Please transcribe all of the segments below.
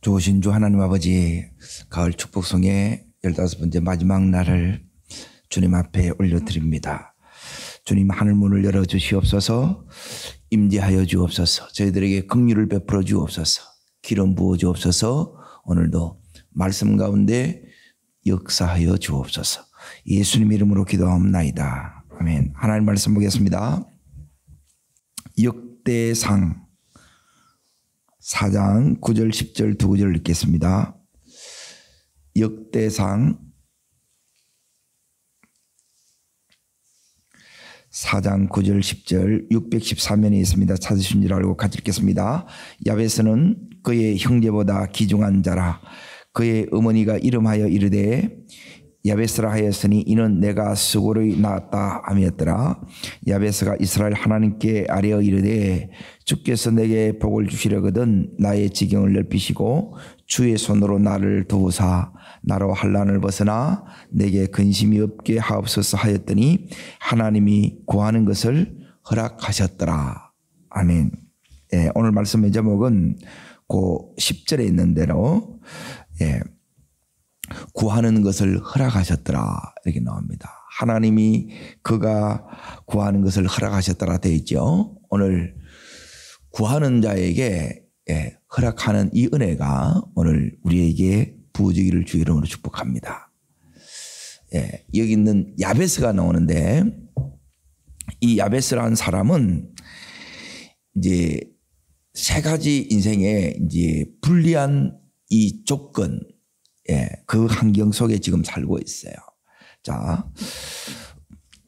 좋으신 주 하나님 아버지, 가을 축복송의 15번째 마지막 날을 주님 앞에 올려드립니다. 주님, 하늘 문을 열어주시옵소서. 임재하여 주옵소서. 저희들에게 긍휼을 베풀어 주옵소서. 기름 부어 주옵소서. 오늘도 말씀 가운데 역사하여 주옵소서. 예수님 이름으로 기도하옵나이다. 아멘. 하나님 말씀 보겠습니다. 역대상 4장 9절 10절 두 구절 읽겠습니다. 역대상 4장 9절 10절 614면에 있습니다. 찾으신 줄 알고 같이 읽겠습니다. 야베스는 그의 형제보다 귀중한 자라. 그의 어머니가 이름하여 이르되 야베스라 하였으니 이는 내가 수고로이 낳았다 하였더라. 야베스가 이스라엘 하나님께 아뢰어 이르되 주께서 내게 복을 주시려거든 나의 지경을 넓히시고 주의 손으로 나를 도우사 나로 환난을 벗어나 내게 근심이 없게 하옵소서 하였더니 하나님이 구하는 것을 허락하셨더라. 아멘. 예, 오늘 말씀의 제목은 그 10절에 있는 대로 구하는 것을 허락하셨더라 이렇게 나옵니다. 하나님이 그가 구하는 것을 허락하셨더라 되어 있죠. 오늘 구하는 자에게 허락하는 이 은혜가 오늘 우리에게 부어지기를 주 이름으로 축복합니다. 여기 있는 야베스가 나오는데 이 야베스라는 사람은 이제 세 가지 인생에 이제 불리한 이 조건, 그 환경 속에 지금 살고 있어요. 자,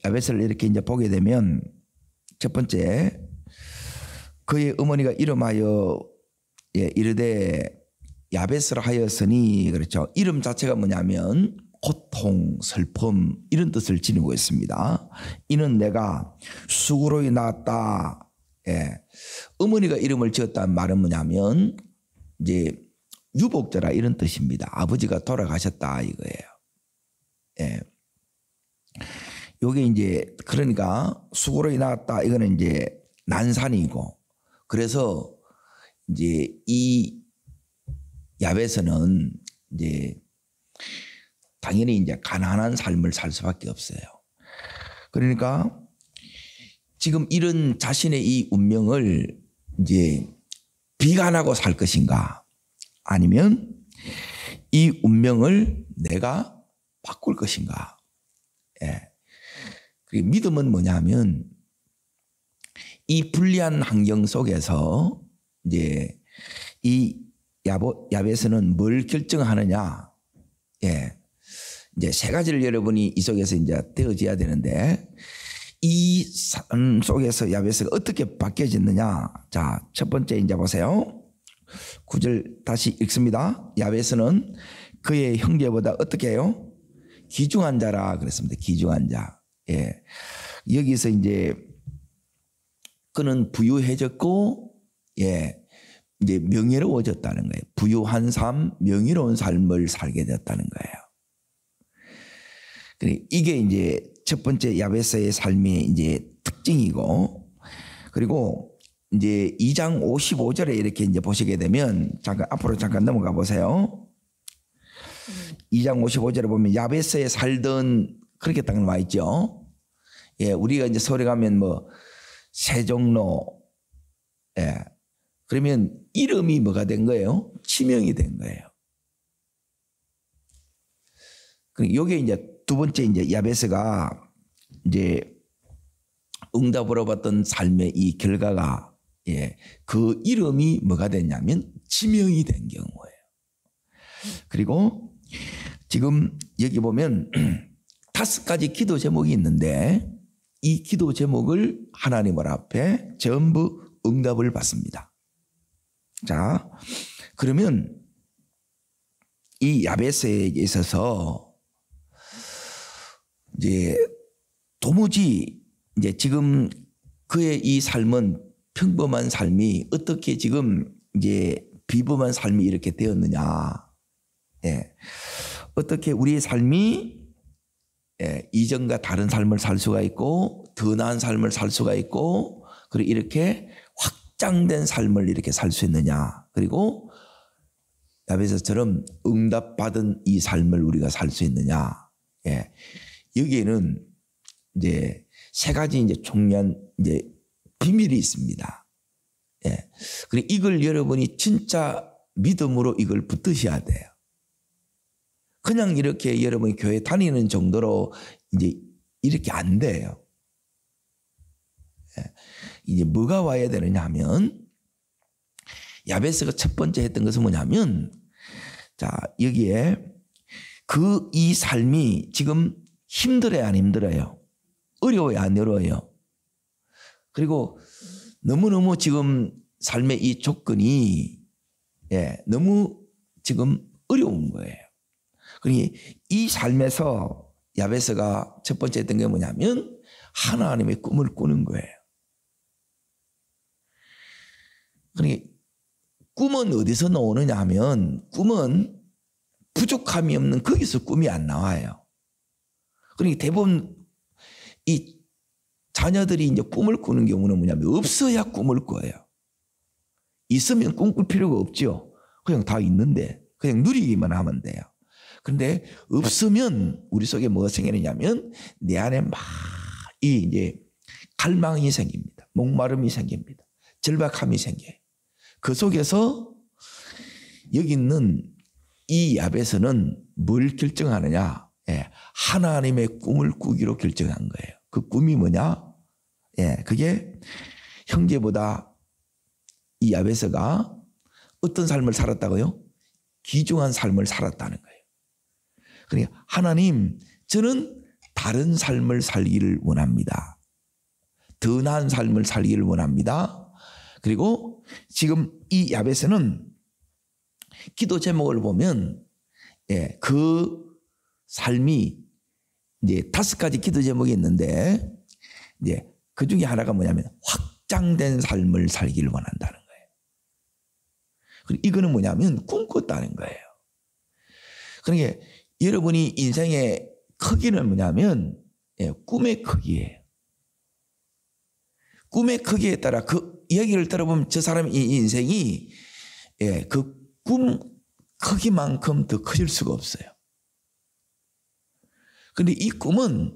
야베스를 이렇게 이제 보게 되면 첫 번째, 그의 어머니가 이름하여 이르되 야베스라 하였으니, 그렇죠. 이름 자체가 뭐냐면 고통, 슬픔 이런 뜻을 지니고 있습니다. 이는 내가 수고로이 낳았다. 어머니가 이름을 지었다는 말은 뭐냐면 이제 유복자라 이런 뜻입니다. 아버지가 돌아가셨다 이거예요. 요게 이제 그러니까 수고로이 낳았다 이거는 이제 난산이고, 그래서 이제 이 야베스는 이제 당연히 이제 가난한 삶을 살 수밖에 없어요. 그러니까 지금 이런 자신의 이 운명을 이제 비관하고 살 것인가, 아니면 이 운명을 내가 바꿀 것인가. 그리고 믿음은 뭐냐면 이 불리한 환경 속에서 이제 이 야베스는 뭘 결정하느냐. 이제 세 가지를 여러분이 이 속에서 이제 떼어져야 되는데, 이 삶 속에서 야베스가 어떻게 바뀌어졌느냐. 자, 첫 번째 이제 보세요. 9절 다시 읽습니다. 야베스는 그의 형제보다 어떻게 해요? 귀중한 자라 그랬습니다. 귀중한 자. 여기서 이제 그는 부유해졌고, 이제 명예로워졌다는 거예요. 부유한 삶, 명예로운 삶을 살게 됐다는 거예요. 이게 이제 첫 번째 야베스의 삶의 이제 특징이고, 그리고 이제 2장 55절에 이렇게 이제 보시게 되면, 잠깐 앞으로 잠깐 넘어가 보세요. 2장 55절에 보면 야베스에 살던 그렇게 딱 나와 있죠. 우리가 이제 서울에 가면 뭐 세종로, 그러면 이름이 뭐가 된 거예요? 지명이 된 거예요. 요게 이제 두 번째 이제 야베스가 이제 응답으로 받던 삶의 이 결과가, 그 이름이 뭐가 됐냐면 지명이 된 경우예요. 그리고 지금 여기 보면 5가지 기도 제목이 있는데, 이 기도 제목을 하나님 앞에 전부 응답을 받습니다. 자, 그러면 이 야베스에 있어서 이제 도무지 이제 지금 그의 이 삶은 평범한 삶이 어떻게 지금 이제 비범한 삶이 이렇게 되었느냐. 어떻게 우리의 삶이 이전과 다른 삶을 살 수가 있고, 더 나은 삶을 살 수가 있고, 그리고 이렇게 확장된 삶을 이렇게 살 수 있느냐. 그리고 야베스처럼 응답받은 이 삶을 우리가 살 수 있느냐? 예. 여기에는 이제 세 가지 이제 중요한 이제 비밀이 있습니다. 예. 그리고 이걸 여러분이 진짜 믿음으로 이걸 붙드셔야 돼요. 그냥 이렇게 여러분이 교회 다니는 정도로 이제 이렇게 안 돼요. 예. 이제 뭐가 와야 되느냐 하면 야베스가 첫 번째 했던 것은 뭐냐면 자, 여기에 이 삶이 지금 힘들어요, 안 힘들어요? 어려워요, 안 어려워요? 그리고 너무너무 지금 삶의 이 조건이 너무 지금 어려운 거예요. 그러니 이 삶에서 야베스가 첫 번째 했던 게 뭐냐면 하나님의 꿈을 꾸는 거예요. 그러니 꿈은 어디서 나오느냐 하면 꿈은 부족함이 없는 거기서 꿈이 안 나와요. 그러니까 대부분 이 자녀들이 이제 꿈을 꾸는 경우는 뭐냐면 없어야 꿈을 꿔요. 있으면 꿈꿀 필요가 없죠. 그냥 다 있는데 그냥 누리기만 하면 돼요. 그런데 없으면 우리 속에 뭐가 생기느냐면 내 안에 막 이제 갈망이 생깁니다. 목마름이 생깁니다. 절박함이 생겨요. 그 속에서 여기 있는 이 야베스는 뭘 결정하느냐? 하나님의 꿈을 꾸기로 결정한 거예요. 그 꿈이 뭐냐? 그게 형제보다 이 야베스가 어떤 삶을 살았다고요? 귀중한 삶을 살았다는 거예요. 그러니까 하나님, 저는 다른 삶을 살기를 원합니다. 더 나은 삶을 살기를 원합니다. 그리고 지금 이 야베스는 기도 제목을 보면 그 삶이 이제 5가지 기도 제목이 있는데 이제 그 중에 하나가 뭐냐면 확장된 삶을 살기를 원한다는 거예요. 그리고 이거는 뭐냐면 꿈꿨다는 거예요. 그러니까 여러분이 인생의 크기는 뭐냐면 꿈의 크기예요. 꿈의 크기에 따라 그 이야기를 들어보면 저 사람의 인생이 그 꿈 크기만큼 더 커질 수가 없어요. 그런데 이 꿈은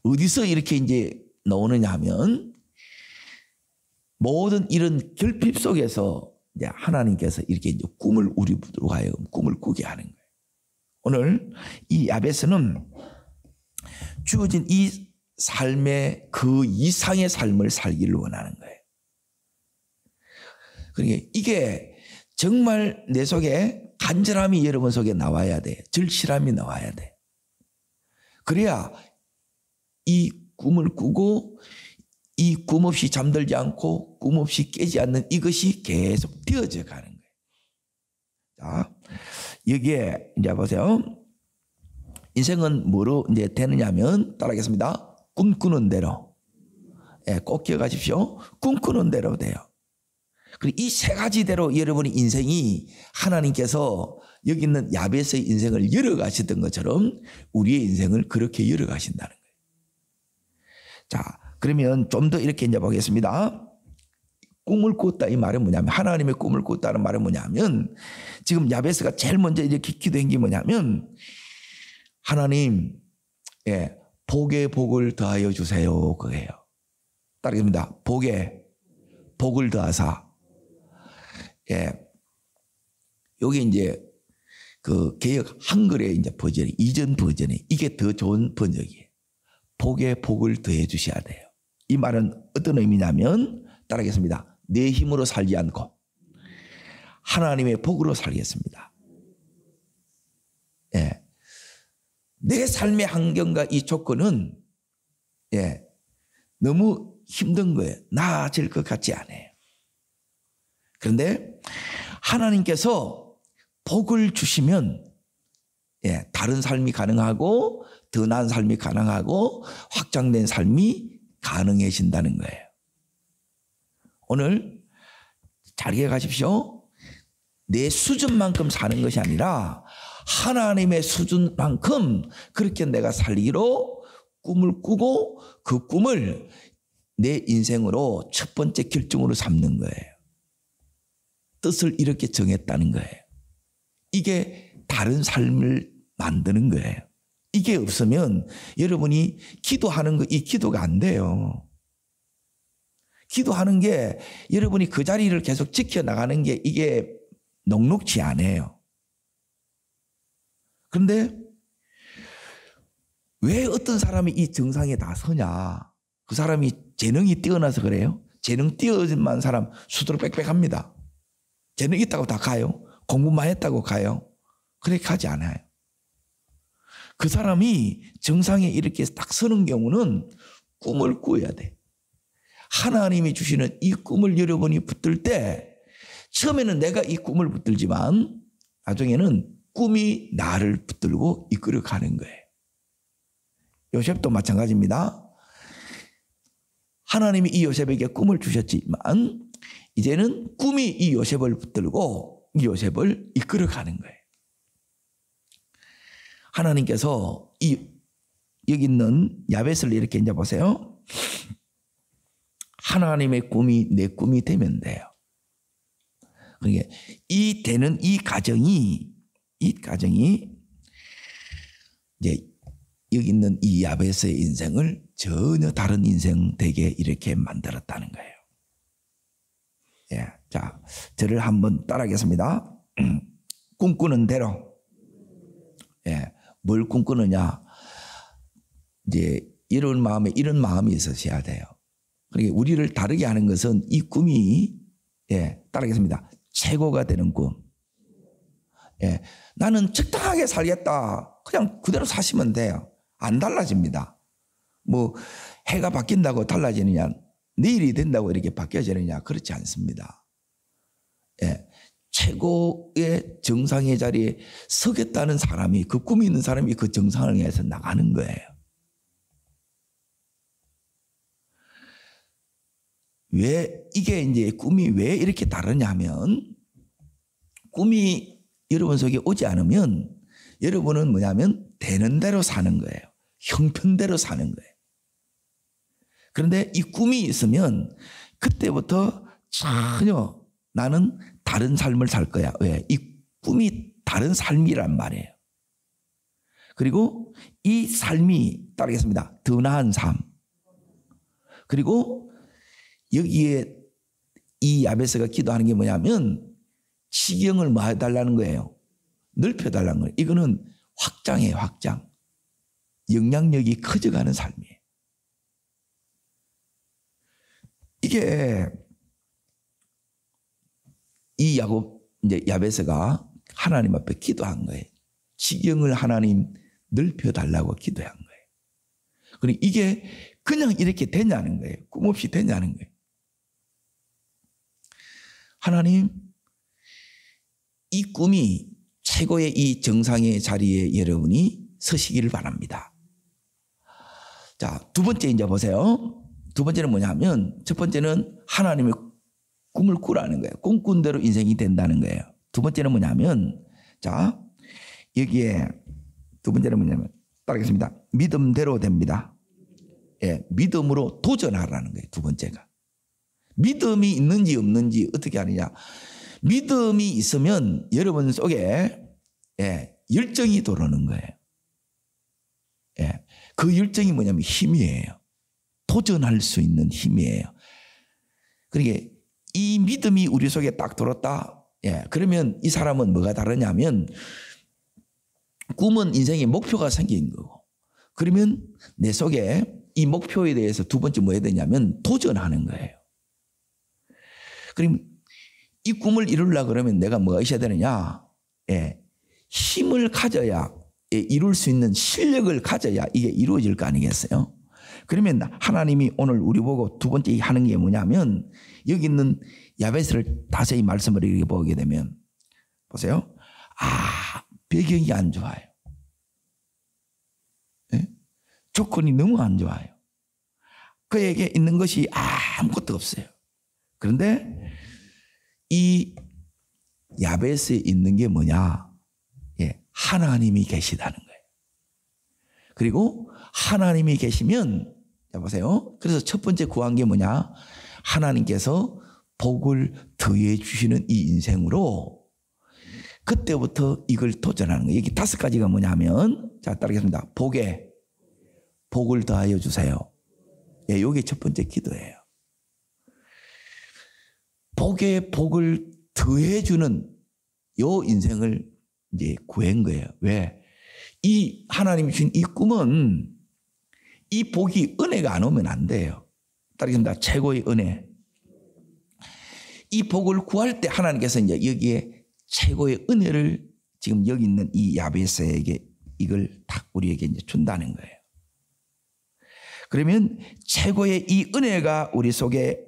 어디서 이렇게 이제 나오느냐 하면 모든 이런 결핍 속에서 이제 하나님께서 이렇게 이제 꿈을 우리로 하여금 꿈을 꾸게 하는 거예요. 오늘 이 야베스는 주어진 이 삶의 그 이상의 삶을 살기를 원하는 거예요. 그러니까 이게 정말 내 속에 간절함이 여러분 속에 나와야 돼. 절실함이 나와야 돼. 그래야 이 꿈을 꾸고 이 꿈 없이 잠들지 않고 꿈 없이 깨지 않는 이것이 계속 되어져 가는 거예요. 자, 여기에 이제 보세요. 인생은 뭐로 이제 되느냐면 따라하겠습니다. 꿈꾸는 대로. 꼭 기억하십시오. 꿈꾸는 대로 돼요. 그리고 이 세 가지대로 여러분의 인생이 하나님께서 여기 있는 야베스의 인생을 열어가시던 것처럼 우리의 인생을 그렇게 열어가신다는 거예요. 자, 그러면 좀 더 이렇게 이제 보겠습니다. 꿈을 꿨다 이 말은 뭐냐면 하나님의 꿈을 꿨다는 말은 뭐냐면 지금 야베스가 제일 먼저 이렇게 기도한 게 뭐냐면 하나님 복에 복을 더하여 주세요 그거예요. 따르겠습니다. 복에 복을 더하사. 여기 이제 그 개역 한글의 이제 버전이 이전 버전이 이게 더 좋은 번역이에요. 복에 복을 더해 주셔야 돼요. 이 말은 어떤 의미냐면 따르겠습니다. 내 힘으로 살지 않고 하나님의 복으로 살겠습니다. 내 삶의 환경과 이 조건은 너무 힘든 거예요. 나아질 것 같지 않아요. 그런데 하나님께서 복을 주시면 다른 삶이 가능하고 더 나은 삶이 가능하고 확장된 삶이 가능해진다는 거예요. 오늘 잘 기억하십시오. 내 수준만큼 사는 것이 아니라 하나님의 수준만큼 그렇게 내가 살기로 꿈을 꾸고 그 꿈을 내 인생으로 첫 번째 결정으로 삼는 거예요. 뜻을 이렇게 정했다는 거예요. 이게 다른 삶을 만드는 거예요. 이게 없으면 여러분이 기도하는 거, 이 기도가 안 돼요. 기도하는 게 여러분이 그 자리를 계속 지켜나가는 게 이게 녹록지 않아요. 그런데 왜 어떤 사람이 이 정상에 다 서냐? 그 사람이 재능이 뛰어나서 그래요? 재능 뛰어난 사람 수두룩 빽빽합니다. 재능 있다고 다 가요? 공부만 했다고 가요? 그렇게 가지 않아요. 그 사람이 정상에 이렇게 딱 서는 경우는 꿈을 꾸어야 돼. 하나님이 주시는 이 꿈을 여러분이 붙들 때 처음에는 내가 이 꿈을 붙들지만 나중에는 꿈이 나를 붙들고 이끌어 가는 거예요. 요셉도 마찬가지입니다. 하나님이 이 요셉에게 꿈을 주셨지만 이제는 꿈이 이 요셉을 붙들고 이 요셉을 이끌어 가는 거예요. 하나님께서 여기 있는 야벳을 이렇게 이제 보세요. 하나님의 꿈이 내 꿈이 되면 돼요. 그러니까 이 되는 이 가정이 이제 여기 있는 이 야벳의 인생을 전혀 다른 인생 되게 이렇게 만들었다는 거예요. 예, 자, 저를 한번 따라하겠습니다. 꿈꾸는 대로. 예, 뭘 꿈꾸느냐? 이제 이런 마음이 있으셔야 돼요. 그러니까 우리를 다르게 하는 것은 이 꿈이, 예, 따라하겠습니다. 최고가 되는 꿈. 예, 나는 적당하게 살겠다. 그냥 그대로 사시면 돼요. 안 달라집니다. 뭐 해가 바뀐다고 달라지느냐, 내일이 된다고 이렇게 바뀌어지느냐, 그렇지 않습니다. 예, 최고의 정상의 자리에 서겠다는 사람이, 그 꿈이 있는 사람이 그 정상을 위해서 나가는 거예요. 왜 이게 이제 꿈이 왜 이렇게 다르냐 하면, 꿈이 여러분 속에 오지 않으면 여러분은 뭐냐면 되는 대로 사는 거예요. 형편대로 사는 거예요. 그런데 이 꿈이 있으면 그때부터 전혀 나는 다른 삶을 살 거야. 왜? 이 꿈이 다른 삶이란 말이에요. 그리고 이 삶이, 따르겠습니다, 더 나은 삶. 그리고 여기에 이 야베스가 기도하는 게 뭐냐면 지경을 뭐 해달라는 거예요? 넓혀달라는 거예요. 이거는 확장이에요, 확장. 영향력이 커져가는 삶이에요. 이게 이 이제 야베스가 하나님 앞에 기도한 거예요. 지경을 하나님 넓혀달라고 기도한 거예요. 그러니까 이게 그냥 이렇게 되냐는 거예요. 꿈 없이 되냐는 거예요. 하나님, 이 꿈이 최고의 이 정상의 자리에 여러분이 서시기를 바랍니다. 자, 두 번째 이제 보세요. 두 번째는 뭐냐면, 첫 번째는 하나님의 꿈을 꾸라는 거예요. 꿈꾼 대로 인생이 된다는 거예요. 두 번째는 뭐냐면, 자, 여기에 두 번째는 뭐냐면, 따르겠습니다. 믿음대로 됩니다. 예, 믿음으로 도전하라는 거예요. 두 번째가. 믿음이 있는지 없는지 어떻게 하느냐. 믿음이 있으면 여러분 속에, 예, 열정이 들어오는 거예요. 예, 그 열정이 뭐냐면 힘이에요. 도전할 수 있는 힘이에요. 그러니까 이 믿음이 우리 속에 딱 들었다. 예, 그러면 이 사람은 뭐가 다르냐면 꿈은 인생의 목표가 생긴 거고, 그러면 내 속에 이 목표에 대해서 두 번째 뭐 해야 되냐면 도전하는 거예요. 그럼 이 꿈을 이루려고 그러면 내가 뭐가 있어야 되느냐? 예, 힘을 가져야, 예, 이룰 수 있는 실력을 가져야 이게 이루어질 거 아니겠어요? 그러면 하나님이 오늘 우리 보고 두 번째 하는 게 뭐냐면, 여기 있는 야베스를 자세히 말씀을 이렇게 보게 되면 보세요. 아, 배경이 안 좋아요. 예? 조건이 너무 안 좋아요. 그에게 있는 것이 아무것도 없어요. 그런데 이 야베스에 있는 게 뭐냐? 예, 하나님이 계시다는 거예요. 그리고 하나님이 계시면, 자 보세요. 그래서 첫 번째 구한 게 뭐냐? 하나님께서 복을 더해 주시는 이 인생으로 그때부터 이걸 도전하는 거예요. 여기 5가지가 뭐냐면, 자, 따르겠습니다. 복에 복을 더하여 주세요. 예, 이게 첫 번째 기도예요. 복에 복을 더해주는 요 인생을 이제 구한 거예요. 왜? 이 하나님이 주신 이 꿈은 이 복이 은혜가 안 오면 안 돼요. 따르겠습니다. 최고의 은혜. 이 복을 구할 때 하나님께서 이제 여기에 최고의 은혜를 지금 여기 있는 이 야베스에게 이걸 딱 우리에게 이제 준다는 거예요. 그러면 최고의 이 은혜가 우리 속에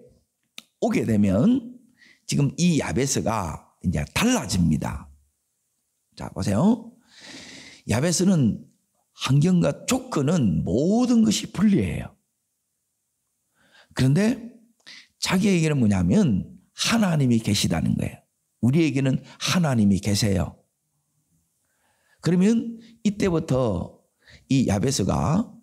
오게 되면 지금 이 야베스가 이제 달라집니다. 자, 보세요. 야베스는 환경과 조건은 모든 것이 불리해요. 그런데 자기에게는 뭐냐면 하나님이 계시다는 거예요. 우리에게는 하나님이 계세요. 그러면 이때부터 이 야베스가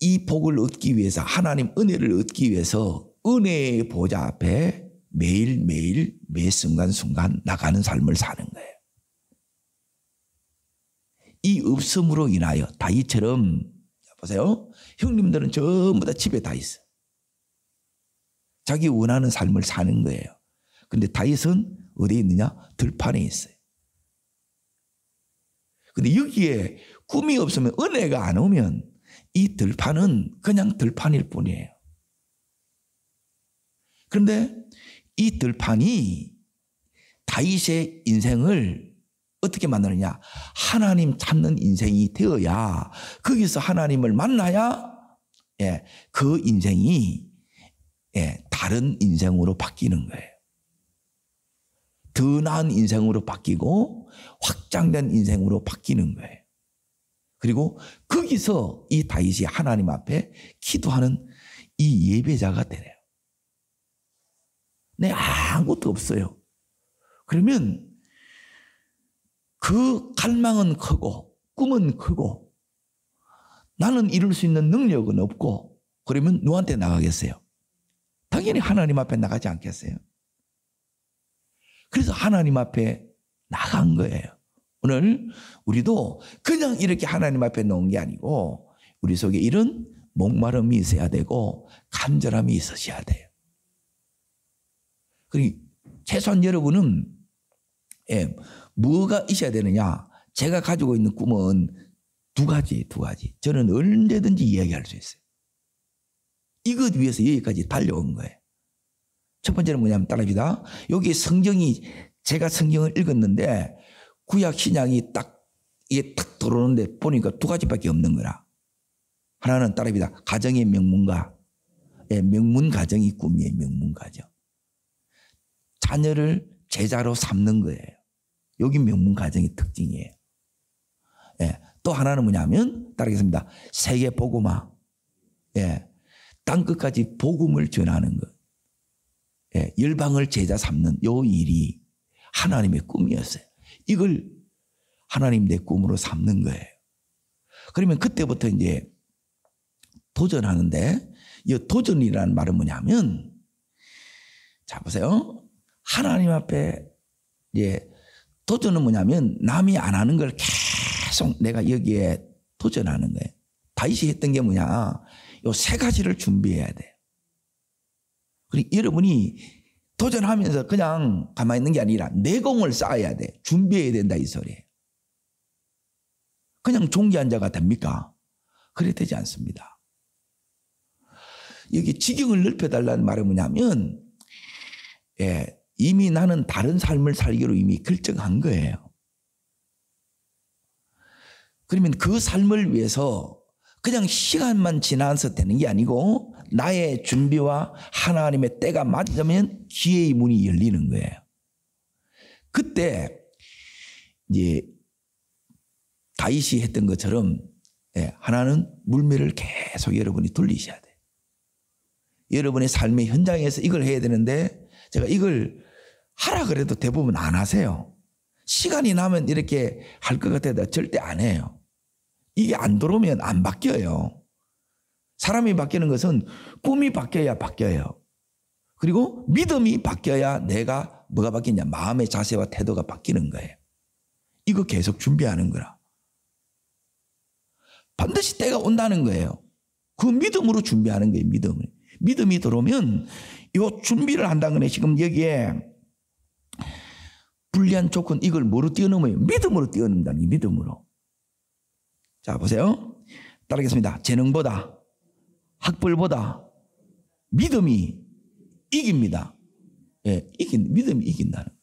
이 복을 얻기 위해서, 하나님 은혜를 얻기 위해서 은혜의 보좌 앞에 매일매일 매 순간순간 나가는 삶을 사는 거예요. 이 없음으로 인하여 다윗처럼, 보세요. 형님들은 전부 다 집에 다 있어요. 자기 원하는 삶을 사는 거예요. 근데 다윗은 어디에 있느냐? 들판에 있어요. 근데 여기에 꿈이 없으면, 은혜가 안 오면 이 들판은 그냥 들판일 뿐이에요. 그런데 이 들판이 다윗의 인생을 어떻게 만드느냐? 하나님 찾는 인생이 되어야, 거기서 하나님을 만나야 그 인생이 다른 인생으로 바뀌는 거예요. 더 나은 인생으로 바뀌고 확장된 인생으로 바뀌는 거예요. 그리고 거기서 이 다윗이 하나님 앞에 기도하는 이 예배자가 되네요. 내 아무것도 없어요. 그러면 그 갈망은 크고 꿈은 크고 나는 이룰 수 있는 능력은 없고, 그러면 누구한테 나가겠어요? 당연히 하나님 앞에 나가지 않겠어요? 그래서 하나님 앞에 나간 거예요. 오늘 우리도 그냥 이렇게 하나님 앞에 놓은 게 아니고 우리 속에 이런 목마름이 있어야 되고 간절함이 있으셔야 돼요. 그리고 최소한 여러분은 뭐가 있어야 되느냐? 제가 가지고 있는 꿈은 두 가지. 저는 언제든지 이야기할 수 있어요. 이것 위해서 여기까지 달려온 거예요. 첫 번째는 뭐냐면, 따라합니다. 여기 성경이, 제가 성경을 읽었는데 구약 신약이 이게 딱 들어오는데 보니까 두 가지밖에 없는 거라. 하나는 따라합니다. 가정의 명문가. 명문 가정이 꿈이에요. 명문 가정. 자녀를 제자로 삼는 거예요. 여기 명문 가정의 특징이에요. 또 하나는 뭐냐면, 따르겠습니다. 세계 복음화. 땅 끝까지 복음을 전하는 것. 열방을 제자 삼는 요 일이 하나님의 꿈이었어요. 이걸 하나님 내 꿈으로 삼는 거예요. 그러면 그때부터 이제 도전하는데, 이 도전이라는 말은 뭐냐면, 자, 보세요. 하나님 앞에, 도전은 뭐냐면 남이 안 하는 걸 계속 내가 여기에 도전하는 거예요. 다윗이 했던 게 뭐냐? 요 3가지를 준비해야 돼요. 그리고 여러분이 도전하면서 그냥 가만히 있는 게 아니라 내공을 쌓아야 돼. 준비해야 된다, 이 소리예요. 그냥 종기한 자가 됩니까? 그래 되지 않습니다. 여기 지경을 넓혀달라는 말은 뭐냐면, 이미 나는 다른 삶을 살기로 이미 결정한 거예요. 그러면 그 삶을 위해서 그냥 시간만 지나서 되는 게 아니고 나의 준비와 하나님의 때가 맞으면 기회의 문이 열리는 거예요. 그때 이제 다윗이 했던 것처럼 하나는 물매를 계속 여러분이 돌리셔야 돼요. 여러분의 삶의 현장에서 이걸 해야 되는데, 제가 이걸 하라 그래도 대부분 안 하세요. 시간이 나면 이렇게 할 것 같아도 절대 안 해요. 이게 안 들어오면 안 바뀌어요. 사람이 바뀌는 것은 꿈이 바뀌어야 바뀌어요. 그리고 믿음이 바뀌어야 내가 뭐가 바뀌냐? 마음의 자세와 태도가 바뀌는 거예요. 이거 계속 준비하는 거라. 반드시 때가 온다는 거예요. 그 믿음으로 준비하는 거예요. 믿음이 들어오면 이 준비를 한다는 거네. 지금 여기에 불리한 조건 이걸 뭐로 뛰어넘어요? 믿음으로 뛰어넘는다는 게 믿음으로. 자 보세요. 따르겠습니다. 재능보다 학벌보다 믿음이 이깁니다. 예, 믿음이 이긴다는.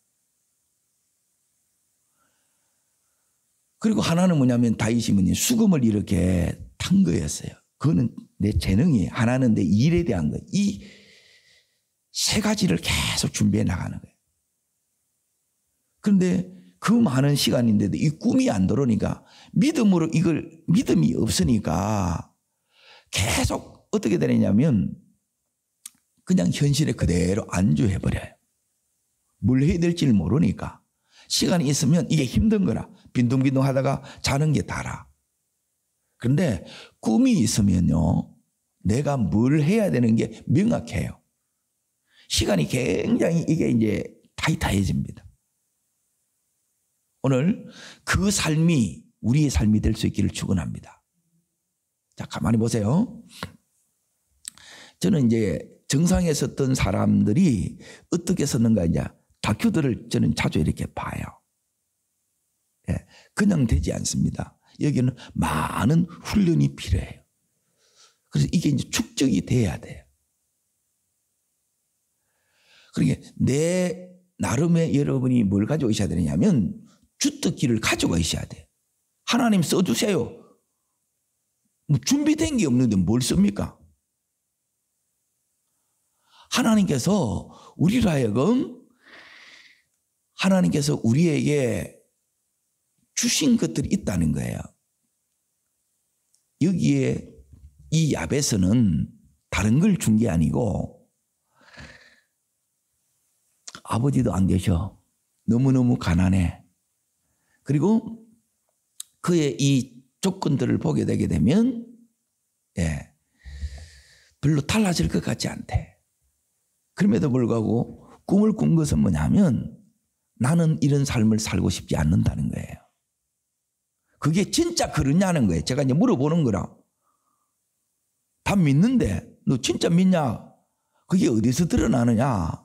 그리고 하나는 뭐냐면 다윗이 수금을 이렇게 탄 거였어요. 그거는 내 재능이 하나는 내 일에 대한 거. 이 세 가지를 계속 준비해 나가는 거예요. 그런데 그 많은 시간인데도 이 꿈이 안 들어오니까 믿음이 없으니까 계속 어떻게 되느냐면 그냥 현실에 그대로 안주해 버려요. 뭘 해야 될지를 모르니까. 시간이 있으면 이게 힘든 거라. 빈둥빈둥 하다가 자는 게 다라. 그런데 꿈이 있으면요, 내가 뭘 해야 되는 게 명확해요. 시간이 굉장히 이게 이제 타이트해집니다. 오늘 그 삶이 우리의 삶이 될 수 있기를 축원합니다. 자, 가만히 보세요. 저는 이제 정상에 섰던 사람들이 어떻게 섰는가 이제 다큐들을 저는 자주 이렇게 봐요. 예, 그냥 되지 않습니다. 여기는 많은 훈련이 필요해요. 그래서 이게 이제 축적이 돼야 돼요. 그러니까 내 나름의 여러분이 뭘 가지고 있어야 되느냐면 주특기를 가지고 있어야 돼요. 하나님 써주세요. 뭐 준비된 게 없는데 뭘 씁니까? 하나님께서 우리로 하여금 하나님께서 우리에게 주신 것들이 있다는 거예요. 여기에 이 야베스는 다른 걸 준 게 아니고 아버지도 안 계셔. 너무너무 가난해. 그리고 그의 이 조건들을 보게 되게 되면 별로 달라질 것 같지 않대. 그럼에도 불구하고 꿈을 꾼 것은 뭐냐면 나는 이런 삶을 살고 싶지 않는다는 거예요. 그게 진짜 그러냐는 거예요. 제가 이제 물어보는 거라. 다 믿는데 너 진짜 믿냐? 그게 어디서 드러나느냐?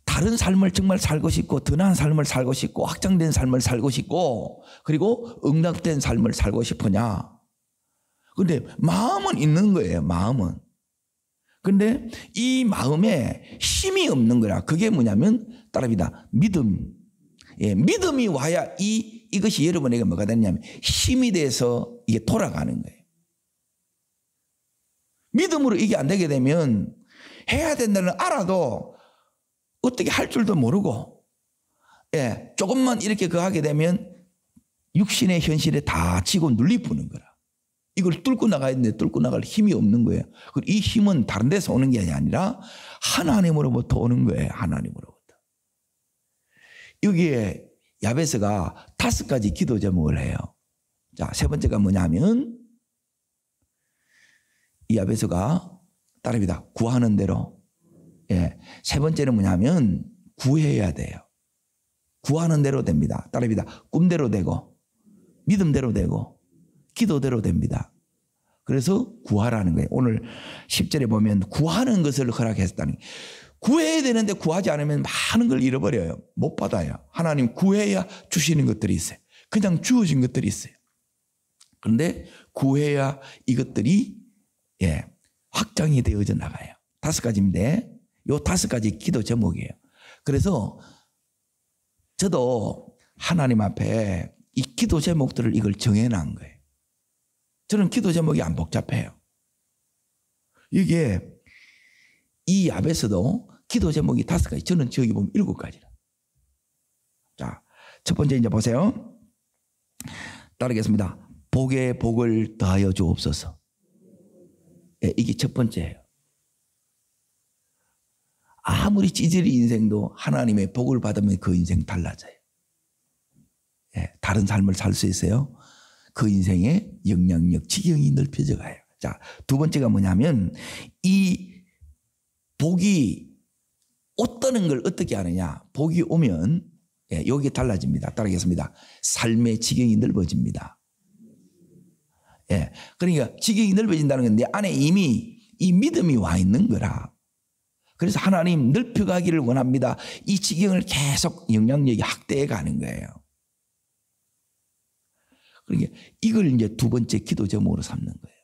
다른 삶을 정말 살고 싶고 더 나은 삶을 살고 싶고 확장된 삶을 살고 싶고 그리고 응답된 삶을 살고 싶으냐? 그런데 마음은 있는 거예요. 마음은. 그런데 이 마음에 힘이 없는 거라. 그게 뭐냐면 따라합니다. 믿음. 예, 믿음이 와야 이것이 여러분에게 뭐가 되냐면 힘이 돼서 이게 돌아가는 거예요. 믿음으로 이게 안 되게 되면 해야 된다는 알아도 어떻게 할 줄도 모르고 조금만 이렇게 하게 되면 육신의 현실에 다 치고 눌리푸는 거라. 이걸 뚫고 나가야 되는데 뚫고 나갈 힘이 없는 거예요. 이 힘은 다른 데서 오는 게 아니라 하나님으로부터 오는 거예요. 하나님으로부터. 여기에 야베스가 5가지 기도 제목을 해요. 자, 세 번째가 뭐냐면 이 야베스가 따릅니다. 구하는 대로. 세 번째는 뭐냐면 구해야 돼요. 구하는 대로 됩니다. 따릅니다. 꿈대로 되고 믿음대로 되고 기도대로 됩니다. 그래서 구하라는 거예요. 오늘 10절에 보면 구하는 것을 허락했다는 거예요. 구해야 되는데 구하지 않으면 많은 걸 잃어버려요. 못 받아요. 하나님 구해야 주시는 것들이 있어요. 그냥 주어진 것들이 있어요. 그런데 구해야 이것들이 확장이 되어져 나가요. 5가지인데 요 5가지 기도 제목이에요. 그래서 저도 하나님 앞에 이 기도 제목들을 이걸 정해놓은 거예요. 저는 기도 제목이 안 복잡해요. 이게 이 야베스도 기도 제목이 5가지, 저는 저기 보면 7가지라. 자, 첫 번째 이제 보세요. 따르겠습니다. 복에 복을 더하여 주옵소서. 이게 첫 번째예요. 아무리 찌질이 인생도 하나님의 복을 받으면 그 인생 달라져요. 다른 삶을 살 수 있어요. 그 인생의 영향력, 지경이 넓혀져 가요. 자, 두 번째가 뭐냐면 이 복이 옷 떠는 걸 어떻게 하느냐. 복이 오면 예, 여기 달라집니다. 따르겠습니다. 삶의 지경이 넓어집니다. 예, 그러니까 지경이 넓어진다는 건 내 안에 이미 이 믿음이 와 있는 거라. 그래서 하나님 넓혀가기를 원합니다. 이 지경을 계속 영향력이 확대해 가는 거예요. 그러니까 이걸 이제 두 번째 기도 제목으로 삼는 거예요.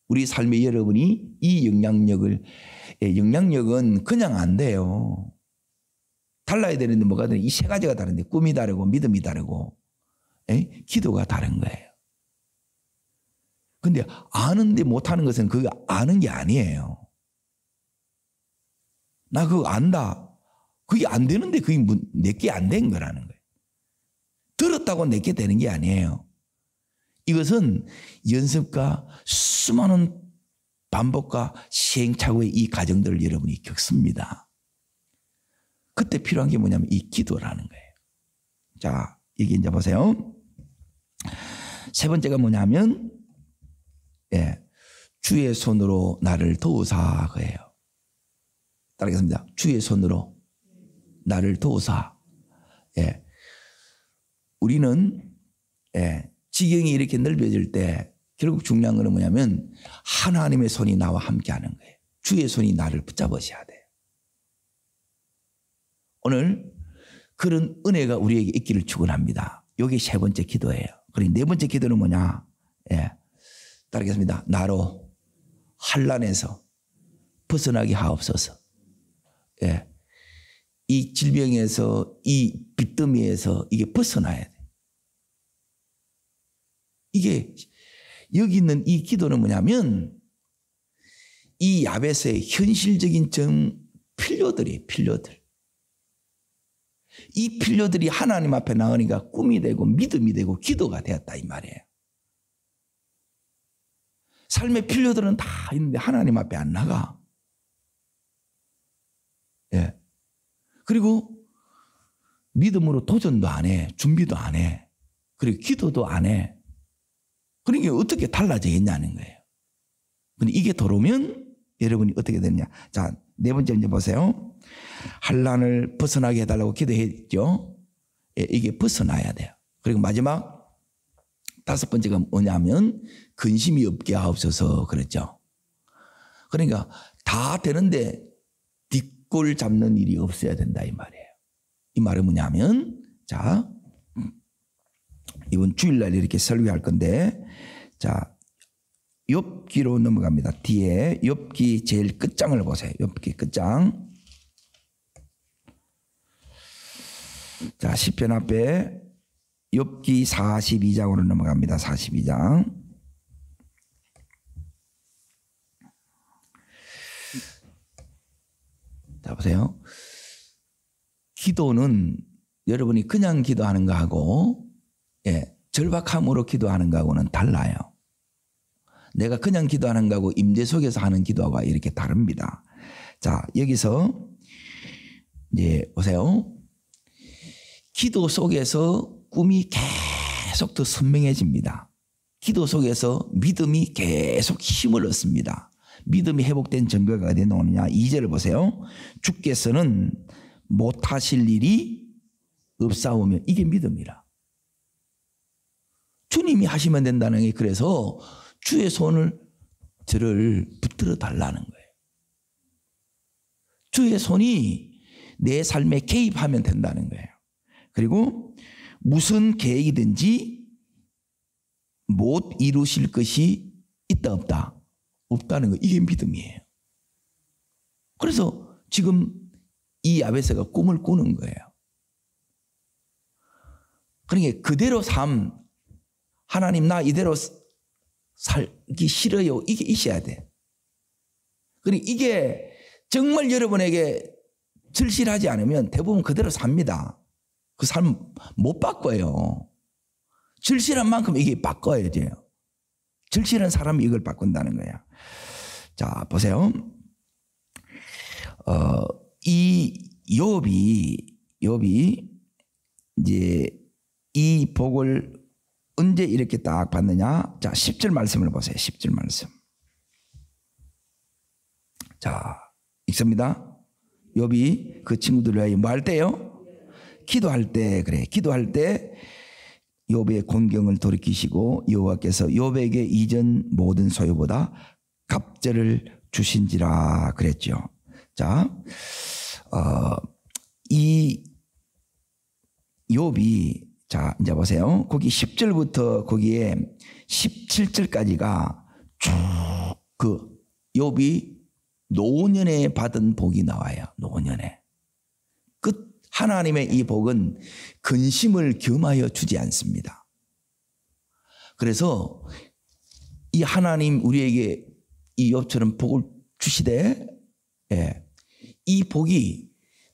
우리 삶의 여러분이 이 영향력을, 영향력은 그냥 안 돼요. 달라야 되는데 뭐가 되는, 이 세 가지가 다른데 꿈이 다르고 믿음이 다르고 기도가 다른 거예요. 근데 아는데 못하는 것은 그거 아는 게 아니에요. 나 그거 안다. 그게 안 되는데 그게 내게 안 된 거라는 거예요. 들었다고 내게 되는 게 아니에요. 이것은 연습과 수많은 반복과 시행착오의 이 과정들을 여러분이 겪습니다. 그때 필요한 게 뭐냐면 이 기도라는 거예요. 자, 여기 이제 보세요. 세 번째가 뭐냐면, 예, 주의 손으로 나를 도우사 그예요. 따르겠습니다. 주의 손으로 나를 도우사. 예, 우리는 지경이 이렇게 넓어질 때 결국 중요한 것은 뭐냐면 하나님의 손이 나와 함께 하는 거예요. 주의 손이 나를 붙잡으셔야 돼요. 오늘 그런 은혜가 우리에게 있기를 축원합니다. 이게 세 번째 기도예요. 그리고 네 번째 기도는 뭐냐? 예, 따르겠습니다. 나로 환난에서 벗어나게 하옵소서. 예, 이 질병에서, 이 빚더미에서 이게 벗어나야 돼. 이게 여기 있는 이 기도는 뭐냐면 이 야베스의 현실적인 필요들이에요. 필요들. 이 필요들이 하나님 앞에 나오니까 꿈이 되고 믿음이 되고 기도가 되었다 이 말이에요. 삶의 필요들은 다 있는데 하나님 앞에 안 나가. 예. 그리고 믿음으로 도전도 안 해. 준비도 안 해. 그리고 기도도 안 해. 그러니까 어떻게 달라지겠냐는 거예요. 근데 이게 들어오면 여러분이 어떻게 되느냐. 자, 네 번째 이제 보세요. 환난을 벗어나게 해달라고 기도했죠. 예, 이게 벗어나야 돼요. 그리고 마지막 다섯 번째가 뭐냐면 근심이 없게 하옵소서 그랬죠. 그러니까 다 되는데 뒷골 잡는 일이 없어야 된다 이 말이에요. 이 말은 뭐냐면, 자, 이번 주일날 이렇게 설교할 건데, 자, 욥기로 넘어갑니다. 뒤에 욥기 제일 끝장을 보세요. 욥기 끝장. 자, 시편 앞에 욥기 42장으로 넘어갑니다. 42장. 자, 보세요. 기도는 여러분이 그냥 기도하는 거하고, 예, 절박함으로 기도하는 거하고는 달라요. 내가 그냥 기도하는 거하고 임재 속에서 하는 기도하고 이렇게 다릅니다. 자, 여기서 이제 보세요. 기도 속에서 꿈이 계속 더 선명해집니다. 기도 속에서 믿음이 계속 힘을 얻습니다. 믿음이 회복된 증거가 어디에 나오느냐. 2절을 보세요. 주께서는 못하실 일이 없사오며, 이게 믿음이라. 주님이 하시면 된다는 게, 그래서 주의 손을 저를 붙들어 달라는 거예요. 주의 손이 내 삶에 개입하면 된다는 거예요. 그리고 무슨 계획이든지 못 이루실 것이 있다 없다? 없다는 거, 이게 믿음이에요. 그래서 지금 이 야베스가 꿈을 꾸는 거예요. 그러니까 그대로 삶, 하나님 나 이대로 살기 싫어요, 이게 있어야 돼. 그러니까 이게 정말 여러분에게 절실하지 않으면 대부분 그대로 삽니다. 그 삶 못 바꿔요. 절실한 만큼 이게 바꿔야 돼요. 절실한 사람이 이걸 바꾼다는 거야. 자, 보세요. 이 욥이 이제 이 복을 언제 이렇게 딱 받느냐? 자, 10절 말씀을 보세요. 10절 말씀. 자, 읽습니다. 욥이 그 친구들을 위하여 뭐 할 때요? 기도할 때 그래. 기도할 때 욥의 곤경을 돌이키시고 여호와께서 욥에게 이전 모든 소유보다 갑절을 주신지라 그랬죠. 자, 이 욥이 자 이제 보세요. 거기 10절부터 거기에 17절까지가 쭉 그 욥이 노년에 받은 복이 나와요. 노년에. 끝 하나님의 이 복은 근심을 겸하여 주지 않습니다. 그래서 이 하나님 우리에게 이 욥처럼 복을 주시되 이 복이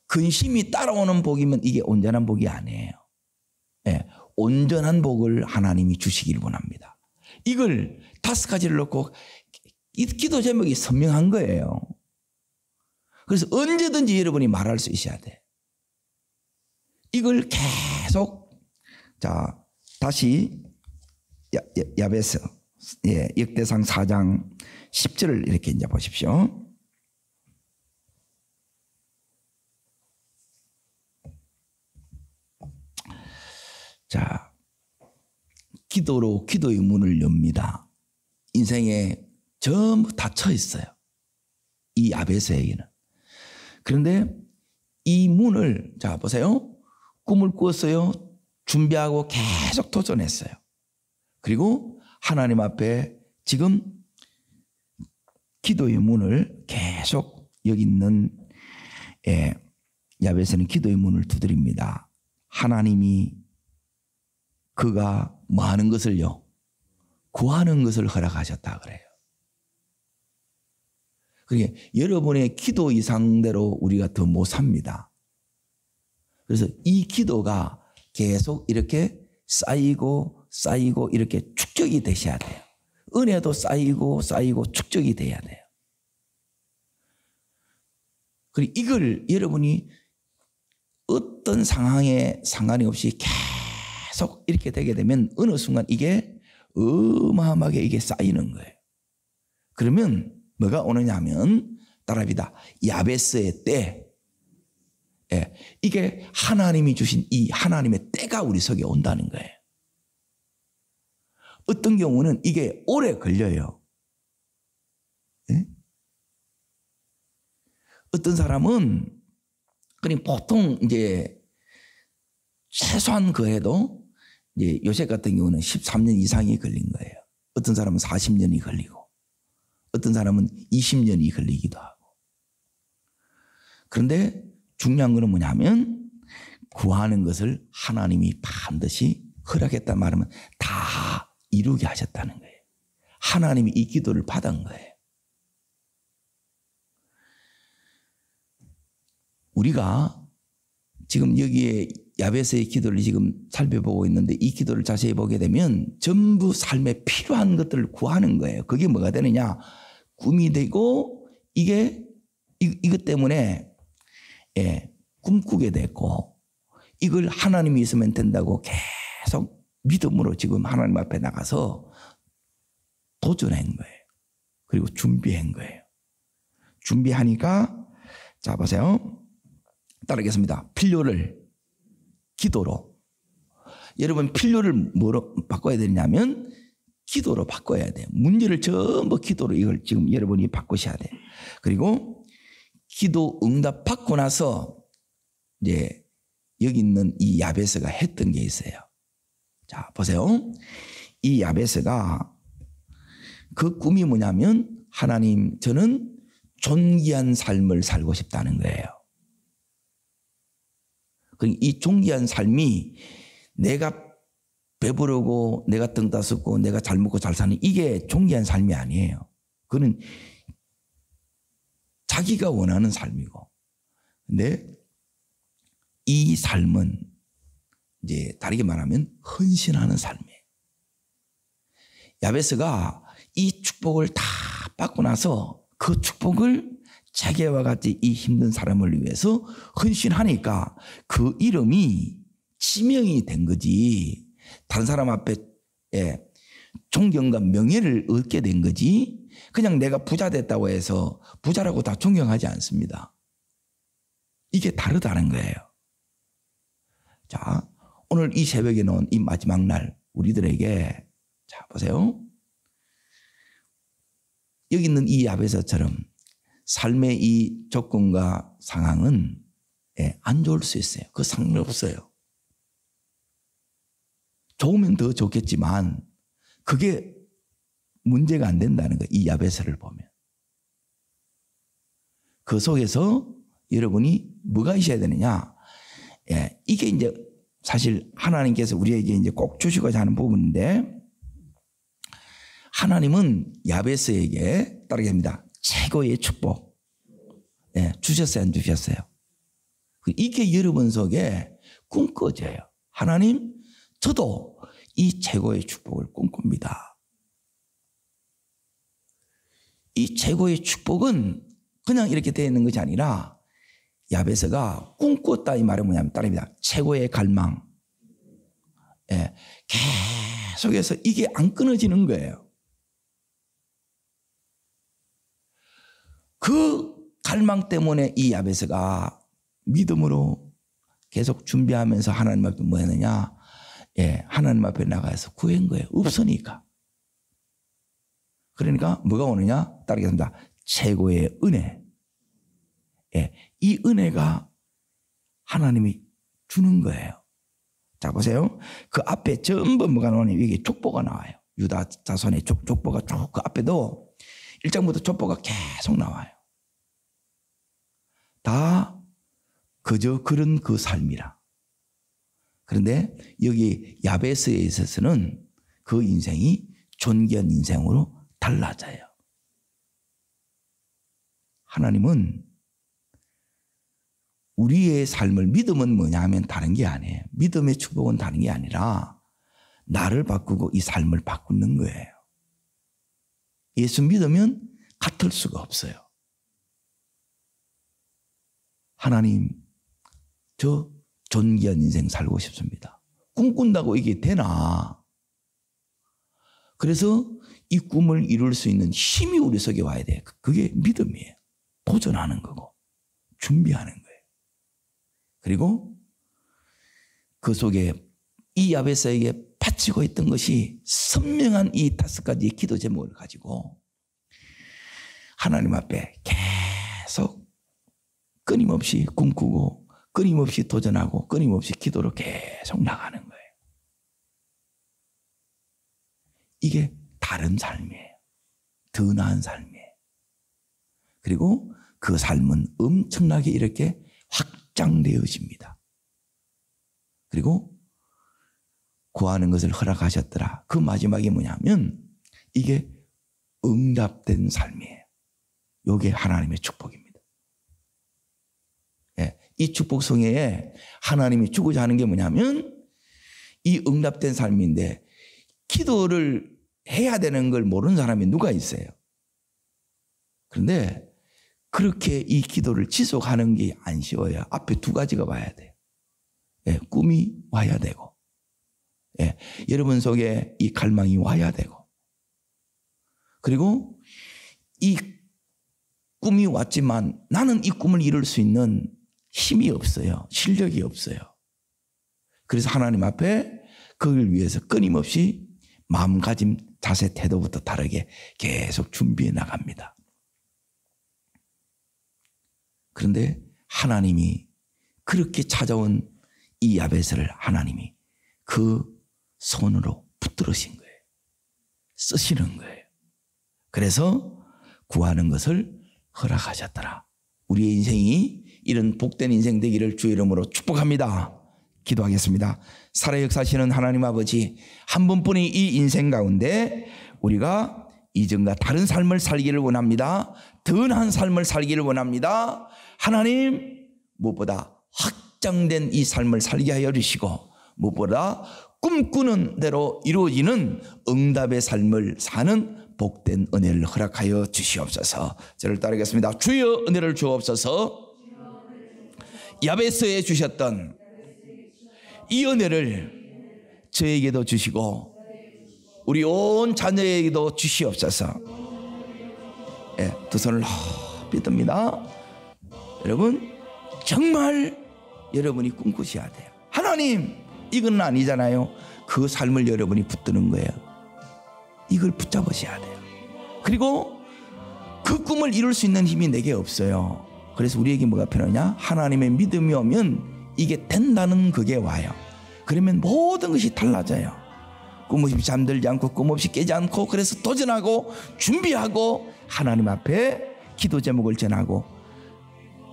근심이 따라오는 복이면 이게 온전한 복이 아니에요. 온전한 복을 하나님이 주시기를 원합니다. 이걸 5가지를 놓고 이 기도 제목이 선명한 거예요. 그래서 언제든지 여러분이 말할 수 있어야 돼. 이걸 계속 자 다시 야베스 역대상 4장 10절을 이렇게 이제 보십시오. 자, 기도로 기도의 문을 엽니다. 인생에 전부 닫혀 있어요. 이 야베스에게는. 그런데 이 문을 자 보세요. 꿈을 꾸었어요. 준비하고 계속 도전했어요. 그리고 하나님 앞에 지금 기도의 문을 계속 여기 있는 야베스는 기도의 문을 두드립니다. 하나님이 그가 뭐 하는 것을요? 구하는 것을 허락하셨다 그래요. 그러니까 여러분의 기도 이상대로 우리가 더 못 삽니다. 그래서 이 기도가 계속 이렇게 쌓이고 쌓이고 이렇게 축적이 되셔야 돼요. 은혜도 쌓이고 쌓이고 축적이 돼야 돼요. 그리고 이걸 여러분이 어떤 상황에 상관이 없이 계속 이렇게 되게 되면 어느 순간 이게 어마어마하게 이게 쌓이는 거예요. 그러면 뭐가 오느냐 하면 따라합니다. 야베스의 때 이게 하나님이 주신 이 하나님의 때가 우리 속에 온다는 거예요. 어떤 경우는 이게 오래 걸려요. 어떤 사람은 그냥 보통 이제 최소한 그래도 이제 요셉 같은 경우는 13년 이상이 걸린 거예요. 어떤 사람은 40년이 걸리고 어떤 사람은 20년이 걸리기도 하고. 그런데 중요한 것은 뭐냐면 구하는 것을 하나님이 반드시 허락했다 말하면 다 이루게 하셨다는 거예요. 하나님이 이 기도를 받은 거예요. 우리가 지금 여기에 야베스의 기도를 지금 살펴보고 있는데 이 기도를 자세히 보게 되면 전부 삶에 필요한 것들을 구하는 거예요. 그게 뭐가 되느냐? 꿈이 되고 이게 이것 때문에 꿈꾸게 됐고 이걸 하나님이 있으면 된다고 계속 믿음으로 지금 하나님 앞에 나가서 도전한 거예요. 그리고 준비한 거예요. 준비하니까 자 보세요. 따르겠습니다. 필요를 기도로. 여러분 필요를 뭐로 바꿔야 되냐면 기도로 바꿔야 돼요. 문제를 전부 기도로 이걸 지금 여러분이 바꾸셔야 돼요. 그리고 기도 응답 받고 나서 이제 여기 있는 이 야베스가 했던 게 있어요. 자 보세요. 이 야베스가 그 꿈이 뭐냐면 하나님 저는 존귀한 삶을 살고 싶다는 거예요. 이 존귀한 삶이 내가 배부르고 내가 등 따숩고 내가 잘 먹고 잘 사는 이게 존귀한 삶이 아니에요. 그는 자기가 원하는 삶이고. 근데 이 삶은 이제 다르게 말하면 헌신하는 삶이에요. 야베스가 이 축복을 다 받고 나서 그 축복을 자기와 같이 이 힘든 사람을 위해서 헌신하니까 그 이름이 지명이 된 거지. 다른 사람 앞에 존경과 명예를 얻게 된 거지. 그냥 내가 부자 됐다고 해서 부자라고 다 존경하지 않습니다. 이게 다르다는 거예요. 자, 오늘 이 새벽에 놓은 이 마지막 날 우리들에게 자 보세요. 여기 있는 이 야베스처럼 삶의 이 조건과 상황은 안 좋을 수 있어요. 그 상관없어요. 좋으면 더 좋겠지만 그게 문제가 안 된다는 거예요. 이 야베스를 보면. 그 속에서 여러분이 뭐가 있어야 되느냐. 이게 이제 사실 하나님께서 우리에게 이제 꼭 주시고자 하는 부분인데 하나님은 야베스에게 따르게 합니다. 최고의 축복 주셨어요, 안 주셨어요? 이게 여러분 속에 꿈꿔져요. 하나님, 저도 이 최고의 축복을 꿈꿉니다. 이 최고의 축복은 그냥 이렇게 되어 있는 것이 아니라 야베스가 꿈꿨다 이 말은 뭐냐면 따릅니다. 최고의 갈망. 계속해서 이게 안 끊어지는 거예요. 그 갈망 때문에 이 야베스가 믿음으로 계속 준비하면서 하나님 앞에 뭐 했느냐? 하나님 앞에 나가서 구한 거예요. 없으니까. 그러니까 뭐가 오느냐? 따르겠습니다. 최고의 은혜. 이 은혜가 하나님이 주는 거예요. 자, 보세요. 그 앞에 전부 뭐가 나오냐면 이게 족보가 나와요. 유다 자손의 족보가 쭉 그 앞에도 1장부터 족보가 계속 나와요. 다 그저 그런 그 삶이라. 그런데 여기 야베스에 있어서는 그 인생이 존귀한 인생으로 달라져요. 하나님은 우리의 삶을 믿음은 뭐냐 하면 다른 게 아니에요. 믿음의 축복은 다른 게 아니라 나를 바꾸고 이 삶을 바꾸는 거예요. 예수 믿으면 같을 수가 없어요. 하나님, 저 존귀한 인생 살고 싶습니다. 꿈꾼다고 이게 되나? 그래서 이 꿈을 이룰 수 있는 힘이 우리 속에 와야 돼요. 그게 믿음이에요. 도전하는 거고 준비하는 거예요. 그리고 그 속에 이 야베스에게 바치고 있던 것이 선명한 이 5가지의 기도 제목을 가지고 하나님 앞에 계속 끊임없이 꿈꾸고 끊임없이 도전하고 끊임없이 기도로 계속 나가는 거예요. 이게 다른 삶이에요. 더 나은 삶이에요. 그리고 그 삶은 엄청나게 이렇게 확장되어집니다. 그리고 구하는 것을 허락하셨더라. 그 마지막이 뭐냐면 이게 응답된 삶이에요. 이게 하나님의 축복입니다. 이 축복 성회에 하나님이 주고자 하는 게 뭐냐면 이 응답된 삶인데 기도를 해야 되는 걸 모르는 사람이 누가 있어요? 그런데 그렇게 이 기도를 지속하는 게 안 쉬워요. 앞에 2가지가 와야 돼요. 꿈이 와야 되고 여러분 속에 이 갈망이 와야 되고 그리고 이 꿈이 왔지만 나는 이 꿈을 이룰 수 있는 힘이 없어요. 실력이 없어요. 그래서 하나님 앞에 그걸 위해서 끊임없이 마음가짐, 자세, 태도부터 다르게 계속 준비해 나갑니다. 그런데 하나님이 그렇게 찾아온 이 야베스를 하나님이 그 손으로 붙들으신 거예요. 쓰시는 거예요. 그래서 구하는 것을 허락하셨더라. 우리의 인생이 이런 복된 인생 되기를 주의 이름으로 축복합니다. 기도하겠습니다. 살아 역사하시는 하나님 아버지, 한 분뿐이 이 인생 가운데 우리가 이전과 다른 삶을 살기를 원합니다. 더 나은 삶을 살기를 원합니다. 하나님, 무엇보다 확장된 이 삶을 살게 하여 주시고 무엇보다 꿈꾸는 대로 이루어지는 응답의 삶을 사는 복된 은혜를 허락하여 주시옵소서. 저를 따르겠습니다. 주여 은혜를 주옵소서. 야베스에 주셨던 이 은혜를 저에게도 주시고 우리 온 자녀에게도 주시옵소서. 두 손을 높이 듭니다. 여러분 정말 여러분이 꿈꾸셔야 돼요. 하나님 하나님, 이건 아니잖아요. 그 삶을 여러분이 붙드는 거예요. 이걸 붙잡으셔야 돼요. 그리고 그 꿈을 이룰 수 있는 힘이 내게 없어요. 그래서 우리에게 뭐가 필요하냐? 하나님의 믿음이 오면 이게 된다는 그게 와요. 그러면 모든 것이 달라져요. 꿈 없이 잠들지 않고 꿈 없이 깨지 않고, 그래서 도전하고 준비하고 하나님 앞에 기도 제목을 전하고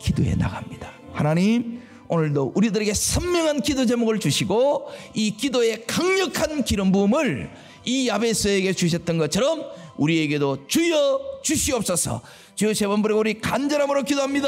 기도해 나갑니다. 하나님, 오늘도 우리들에게 선명한 기도 제목을 주시고 이 기도의 강력한 기름 부음을 이 야베스에게 주셨던 것처럼 우리에게도 주여 주시옵소서. 주여, 세 번 부르고 우리 간절함으로 기도합니다.